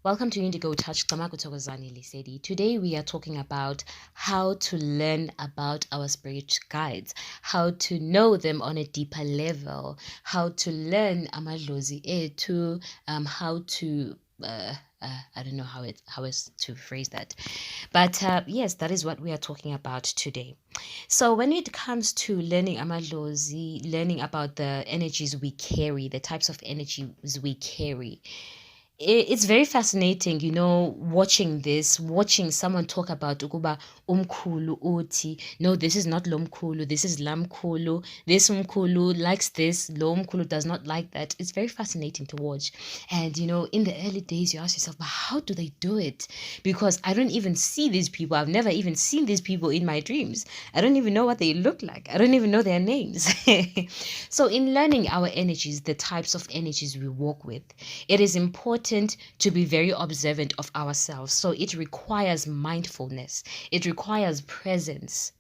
Welcome to Indigo Touch. Lisedi. Today we are talking about how to learn about our spirit guides, how to know them on a deeper level, how to learn amadlozi etu, how to I don't know how is to phrase that, but yes, that is what we are talking about today. So when it comes to learning amadlozi, learning about the energies we carry, the types of energies we carry, it's very fascinating, watching someone talk about ukuba umkhulu uti. No, this is not lomkhulu, this is lamkhulu. This umkhulu likes this, lo umkhulu does not like that. It's very fascinating to watch. And in the early days, you ask yourself, but how do they do it? Because I don't even see these people. I've never even seen these people in my dreams. I don't even know what they look like. I don't even know their names. So in learning our energies, the types of energies we walk with, it is important to be very observant of ourselves. So it requires mindfulness, it requires presence.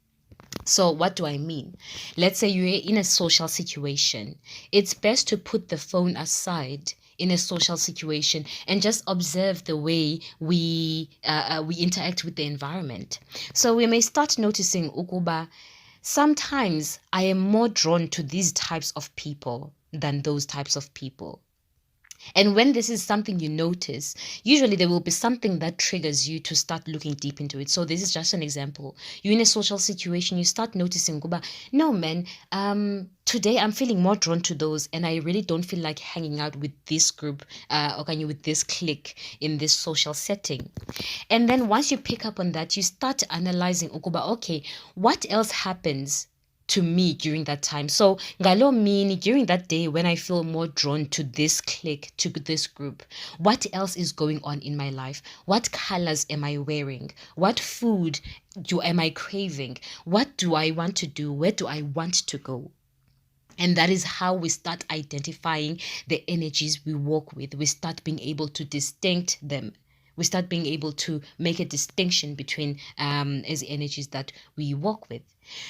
So what do I mean? Let's say you're in a social situation. It's best to put the phone aside in a social situation and just observe the way we interact with the environment. So we may start noticing ukuba sometimes I am more drawn to these types of people than those types of people. And when this is something you notice, usually there will be something that triggers you to start looking deep into it. So this is just an example. You're in a social situation, you start noticing, no man, today I'm feeling more drawn to those, and I really don't feel like hanging out with this group, or with this clique in this social setting. And then once you pick up on that, you start analyzing, okay, what else happens to me during that time? So ngalo mini, during that day when I feel more drawn to this clique, to this group, what else is going on in my life? What colors am I wearing? What food am I craving? What do I want to do? Where do I want to go? And that is how we start identifying the energies we walk with. We start being able to distinct them. We start being able to make a distinction between as energies that we walk with.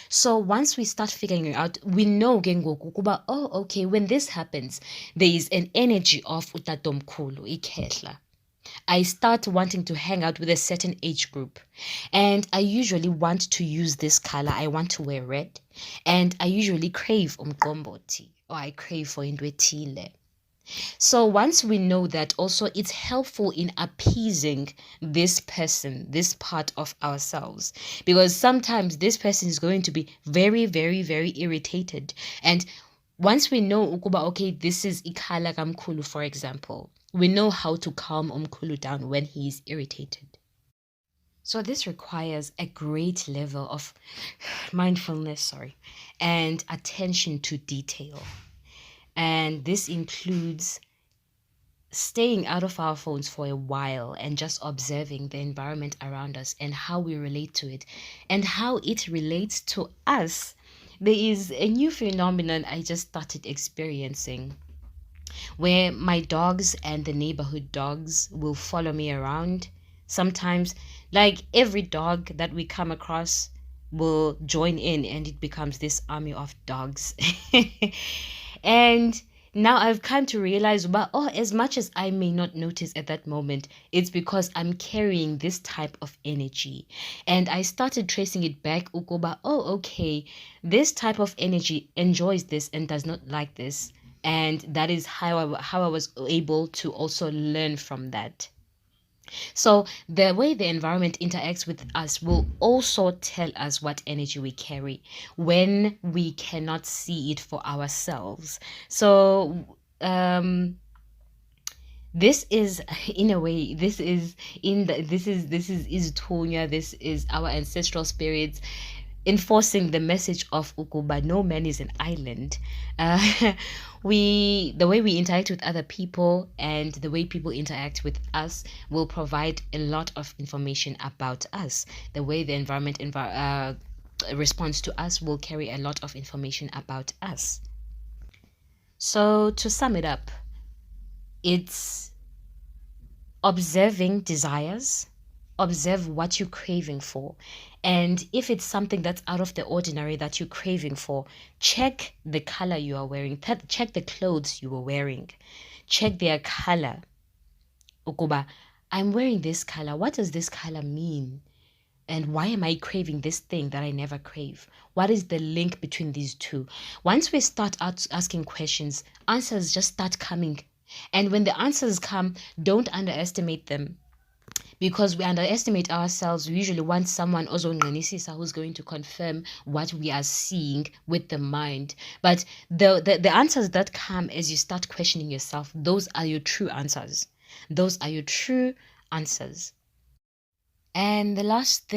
So once we start figuring out, we know kuba, okay, when this happens, there is an energy of utatomkhulu, ikhehla. I start wanting to hang out with a certain age group, and I usually want to use this color. I want to wear red, and I usually crave umqombothi, or I crave for indwetile. So once we know that, also it's helpful in appeasing this person, this part of ourselves, because sometimes this person is going to be very, very, very irritated. And once we know ukuba, okay, this is ikhala kamkhulu, for example, we know how to calm umkhulu down when he is irritated. So this requires a great level of mindfulness, and attention to detail. And this includes staying out of our phones for a while and just observing the environment around us and how we relate to it and how it relates to us. There is a new phenomenon I just started experiencing where my dogs and the neighborhood dogs will follow me around. Sometimes, like every dog that we come across will join in and it becomes this army of dogs. And now I've come to realize, as much as I may not notice at that moment, it's because I'm carrying this type of energy. And I started tracing it back, okay, this type of energy enjoys this and does not like this. And that is how I was able to also learn from that. So the way the environment interacts with us will also tell us what energy we carry when we cannot see it for ourselves. So this is, in a way, this is Izithunywa, this is our ancestral spirits enforcing the message of ukuba no man is an island. The way we interact with other people and the way people interact with us will provide a lot of information about us. The way the environment responds to us will carry a lot of information about us. So to sum it up, it's observing desires, observe what you're craving for. And if it's something that's out of the ordinary that you're craving for, check the color you are wearing, check the clothes you are wearing, check their color. Ukuba, I'm wearing this color. What does this color mean? And why am I craving this thing that I never crave? What is the link between these two? Once we start out asking questions, answers just start coming. And when the answers come, don't underestimate them, because we underestimate ourselves. We usually want someone ozonqinisisa who's going to confirm what we are seeing with the mind. But the answers that come as you start questioning yourself, those are your true answers. Those are your true answers. And the last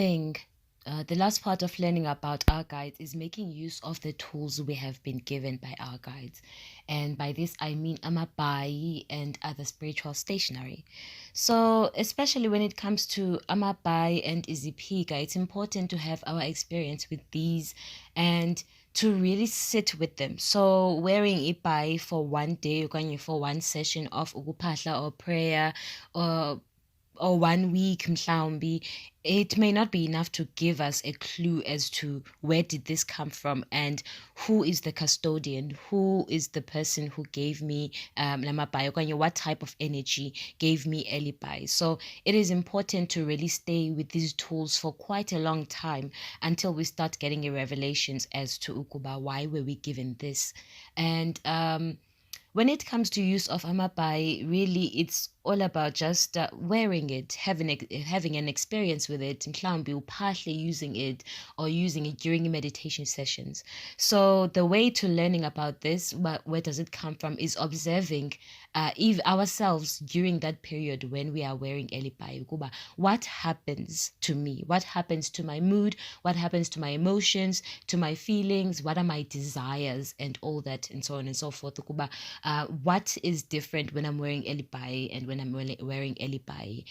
part of learning about our guides is making use of the tools we have been given by our guides. And by this, I mean amabai and other spiritual stationery. So, especially when it comes to amabai and izipika, it's important to have our experience with these and to really sit with them. So, wearing ipai for one day, for one session of ukupahla or prayer, or 1 week mhlawumbi, it may not be enough to give us a clue as to where did this come from and who is the custodian, who is the person who gave me lamabai, okanye what type of energy gave me elibai. So it is important to really stay with these tools for quite a long time until we start getting a revelations as to ukuba why were we given this. And when it comes to use of amabai, really it's all about just wearing it, having an experience with it, mhlawumbi partially using it or using it during meditation sessions. So the way to learning about this, where does it come from, is observing ourselves during that period when we are wearing elipai. Ukuba, what happens to me? What happens to my mood? What happens to my emotions, to my feelings? What are my desires and all that, and so on and so forth. Ukuba, what is different when I'm wearing elipai and when I'm wearing elipai?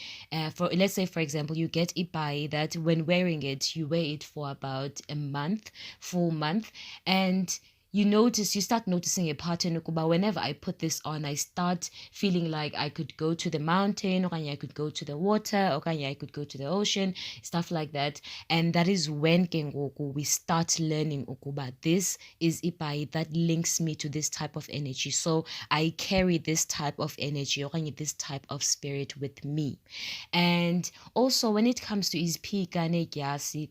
For let's say, for example, you get ipai that when wearing it, you wear it for about a month, full month, and you start noticing a pattern. Ukuba, whenever I put this on, I start feeling like I could go to the mountain, or I could go to the water, or I could go to the ocean, stuff like that. And that is when kengoku we start learning ukuba this is ipai that links me to this type of energy. So I carry this type of energy, or this type of spirit with me. And also when it comes to izpika negyasi,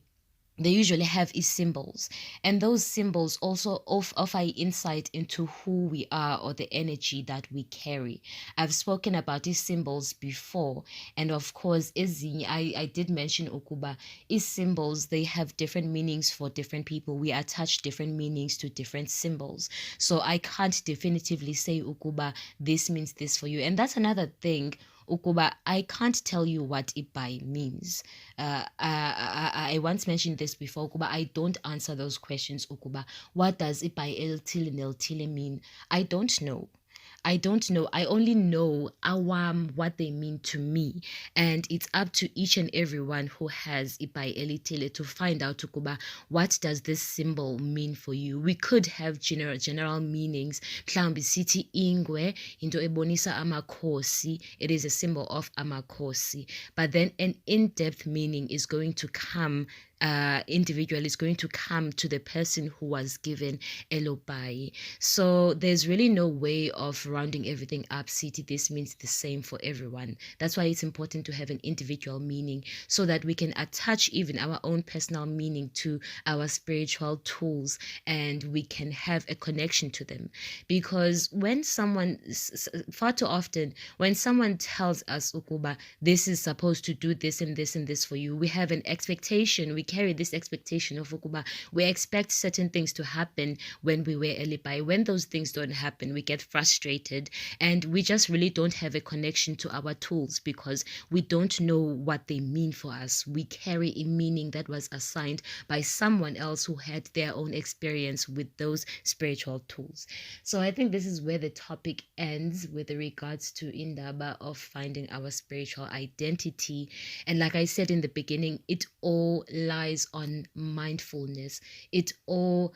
they usually have symbols, and those symbols also offer insight into who we are or the energy that we carry. I've spoken about these symbols before, and of course I did mention ukuba is symbols, they have different meanings for different people. We attach different meanings to different symbols, so I can't definitively say ukuba this means this for you. And that's another thing, ukuba I can't tell you what ipai means. I once mentioned this before, ukuba I don't answer those questions. Ukuba, what does ipai eltile neltile mean? I don't know. I don't know. I only know awam what they mean to me, and it's up to each and everyone who has ipai elitele to find out ukuba what does this symbol mean for you. We could have general meanings. Mhlawumbi sithi ingwe into ebonisa amakhosi. It is a symbol of amakhosi, but then an in-depth meaning is going to come. Individual is going to come to the person who was given elobai. So there's really no way of rounding everything up. City, this means the same for everyone. That's why it's important to have an individual meaning, so that we can attach even our own personal meaning to our spiritual tools, and we can have a connection to them. Because when someone, far too often, when someone tells us ukuba this is supposed to do this and this and this for you, we have an expectation. We carry this expectation of ukuba we expect certain things to happen when we wear elipai. When those things don't happen, we get frustrated, and we just really don't have a connection to our tools because we don't know what they mean for us. We carry a meaning that was assigned by someone else who had their own experience with those spiritual tools. So I think this is where the topic ends with regards to indaba of finding our spiritual identity. And like I said in the beginning, it all lies on mindfulness. It all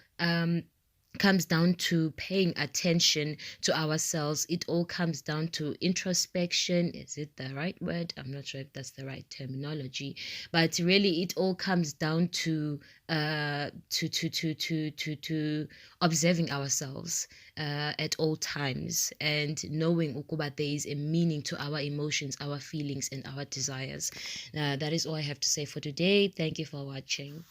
comes down to paying attention to ourselves. It all comes down to introspection. Is it the right word? I'm not sure if that's the right terminology, but really it all comes down to observing ourselves at all times, and knowing ukuba there is a meaning to our emotions, our feelings, and our desires. That is all I have to say for today. Thank you for watching.